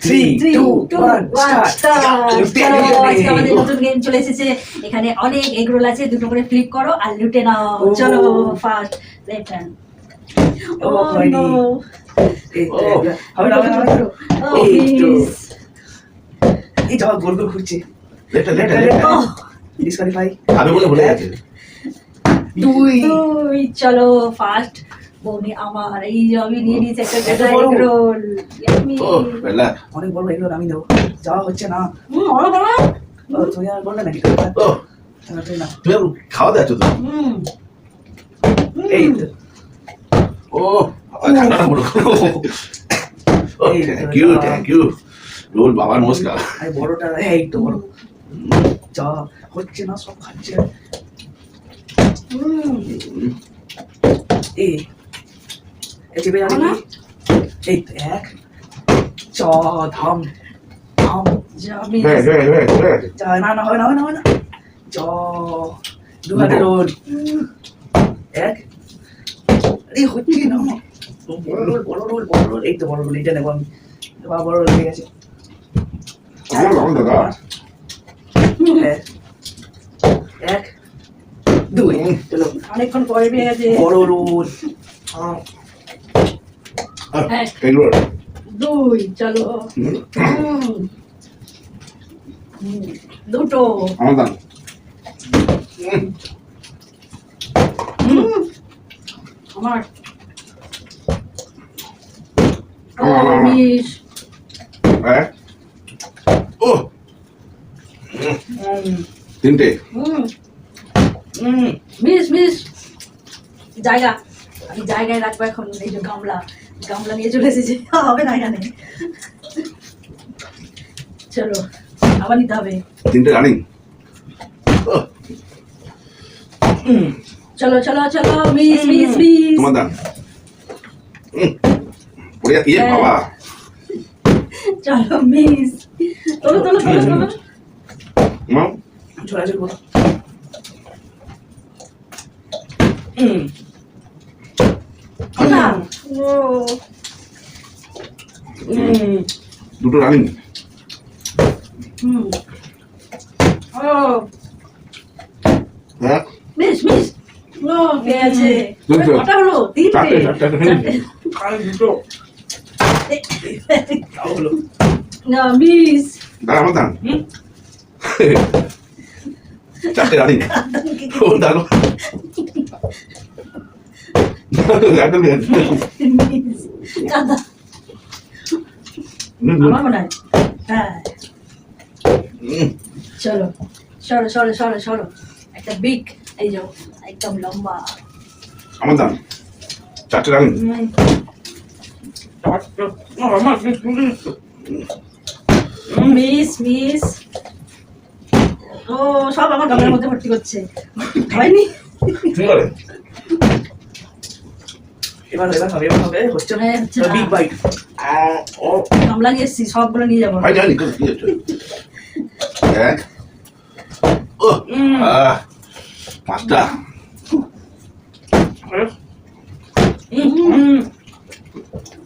3, 2, 1, start. চলো আজকে আমাদের নতুন গেম চলে এসেছে। এখানে অনেক এগ রোল আছে, দুটো করে ফ্লিপ করো আর লুটে নাও। চলো ফার্স্ট লেফট হ্যান্ড। ও হয়নি। হবে না, হবে না, হবে না। এই যাওয়া গোল গোল ঘুরছে। ডিসকালিফাই। আমি বলে গেছে। 2 চলো ফার্স্ট বৌনি আমার এই যে আমি নিয়ে নিয়েছি একটা এত বড়? Egg roll. ও বেলা অনেক বড় এগুলো আমি দেবো। যাওয়া হচ্ছে না। বলো বলো। তুমি আর বললে নাকি? ও তুই না। তুমি আর খাওয়া দাচ্ছ তো এই তো। ও খানাটা বড় ও থ্যাংক ইউ রোল বাবার নমস্কার আরে বড়টা এই তো বড়। যা হচ্ছে না, সব খাচ্ছে। এই চেপে যাবে না। এই তো এক চ ধাম ধাম যাবি যা না না হবে না, হবে না, হবে না। চ দু হাতে রোল এক। এই হচ্ছে না। বড় রোল বড় রোল বড় রোল। এই তো বড় রোল, এইটা নেবো আমি। বাবা বড় রোল হয়ে গেছে। দাদা এক দুই চলো। অনেকক্ষণ পরে পেয়ে গেছে। বড় রোল এগুলো 2 চলো দুটো আমার দাম আমার আমার। মিস হ্যাঁ ও তিনটে মিস মিস জায়গা আমি জায়গায় রাখবো এখন। এই যে গামলা গামলা নিয়ে চলে এসেছে। হবে না এখানে। চলো আবার নিতে হবে। তিনটে রানিং চলো চলো চলো মিস মিস মিস তোমার দাম পড়ে ইয়ে বাবা চলো মিস তোলো তোলো তোলো তোলো মাও চলে আসবে বলো। না ও দুটো রানিং ও হ্যাঁ মিস মিস ও পেয়ে আছে। দুটো। কটা হলো? তিনটে চারটে। আর দুটো তাও হলো। না মিস দাঁড়া আমার দাম চারটে রানিং ও দাঁড়ো মিস কাদা আমার মনে হয় হ্যাঁ। চলো সরো সরো সরো সরো একটা বিগ এই যে একদম লম্বা আমার দাম চারটে রানিং মিস মিস ও সব আমার গামলার মধ্যে ভর্তি করছে। হয়নি ঠিক আছে এবার এবার হবে, এবার হবে। হচ্ছে না। হচ্ছে না। Big byte. ও গামলা নিয়ে এসছি সবগুলো নিয়ে যাবো। ভাই জানি কি হচ্ছে এক ও পাঁচটা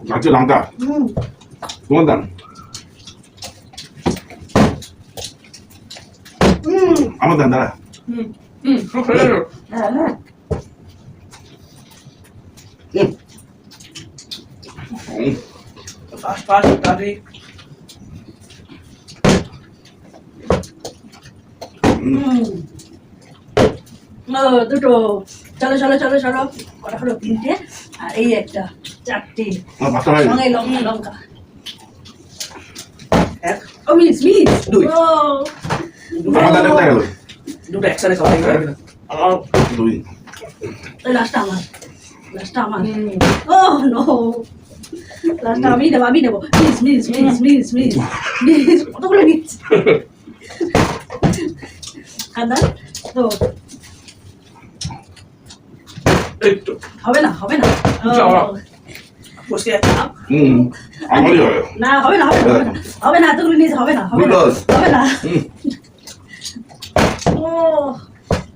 চারটে লঙ্কা তোমার দাম আমার দাম দাঁড়া হ্যাঁ হ্যাঁ ফাস্ট ফাস্ট তাড়াতাড়ি। ও দুটো চলো চলো চলো চলো কটা হলো? তিনটে আর এই একটা চারটে আমার পাঁচটা ভাই সঙ্গে লঙ্কা লঙ্কা এক ও মিস মিস দুই। ও আমার দাম একটা গেল দুটো একসাথে খাওয়া যাবে না। দুই লাস্টটা আমার লাস্টটা আমার ও নো লাস্টটা আমি নেবো miss miss miss miss miss miss কতগুলো নিচ্ছি খাদা তো এই তো হবে না হবে না চলো। বসে আছে। আমারই হবে না হবে না হবে না হবে না হবে না এতগুলো নিয়েছে হবে না হবে না Good. হবে না ও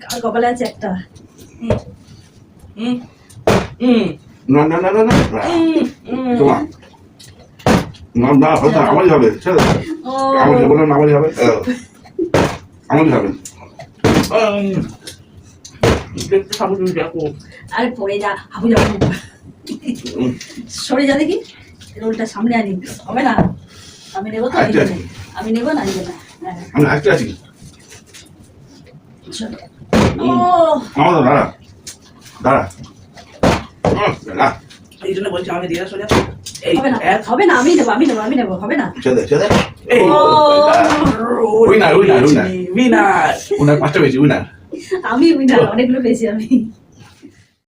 কার কপালে আছে একটা না না না না না তোমার না না হয়তো আমারই হবে ছেড়ে দে। ও আমারই হবে না আমারই হবে আমারই হবে দেখতে খাবো তুমি দেখো আরে পড়ে যা হাবু যাবো সরে যা দেখি রোলটা সামনে আনি হবে না আমি নেবো তো আচ্ছা। আমি নেবো না নিবে না হ্যাঁ আমি আজকে আছি চলো ও আমার তো দাঁড়া দাঁড়া দাঁড়া এই জন্য বলছি আমি দিয়ে সোজা এই হবে না এক হবে না আমি নেবো হবে না ছেড়ে দে এই ও winner winner winner winner winner 5টা পেয়েছি উইনার আমি উইনার অনেকগুলো পেয়েছি আমি